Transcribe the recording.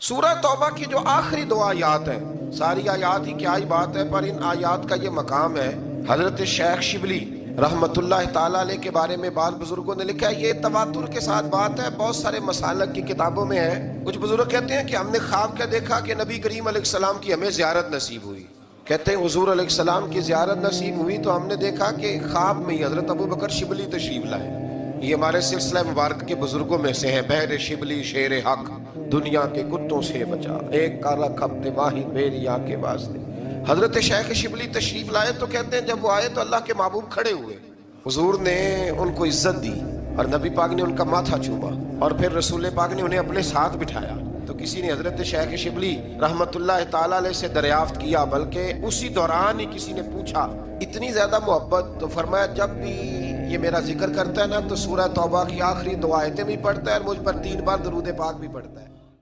सूरह तौबा की जो आखिरी दो आयात है, सारी आयात ही क्या ही बात है, पर इन आयात का ये मकाम है। हजरत शेख शिबली रहमतुल्लाह ताला अलैह के बारे में बाल बुजुर्गों ने लिखा है, ये तवातुर के साथ बात है, बहुत सारे मसालक की किताबों में है। कुछ बुजुर्ग कहते हैं कि हमने ख्वाब क्या देखा कि नबी करीम अलैहिस्सलाम की हमें ज़ियारत नसीब हुई। कहते हैं हुजूर अलैहिस्सलाम की ज़ियारत नसीब हुई तो हमने देखा कि ख्वाब में ही हजरत अबू बकर शिबली तशरीफ लाए। ये हमारे सिलसिला मुबारक के बुजुर्गों में से हैं। बहर शिबली शेर हक, दुनिया के कुत्तों से बचा, एक काला खपते वाहिद मेरी आँख के वास्ते। हजरत शेख शिबली तशरीफ लाए तो कहते हैं जब वो आए तो अल्लाह के महबूब खड़े हुए, हुजूर ने उनको इज्जत दी और नबी पाक ने उनका माथा चूमा और फिर रसूल पाक ने उन्हें अपने साथ बिठाया। तो किसी ने हजरत शेख शिबली रहमतुल्लाह ताला अलैह से दरियाफ्त किया, बल्कि उसी दौरान ही किसी ने पूछा इतनी ज्यादा मोहब्बत, तो फरमाया जब भी ये मेरा जिक्र करता है ना तो सूरह तौबा की आखिरी दो आयतें भी पढ़ता है और मुझ पर 3 बार दरूद पाक भी पढ़ता है।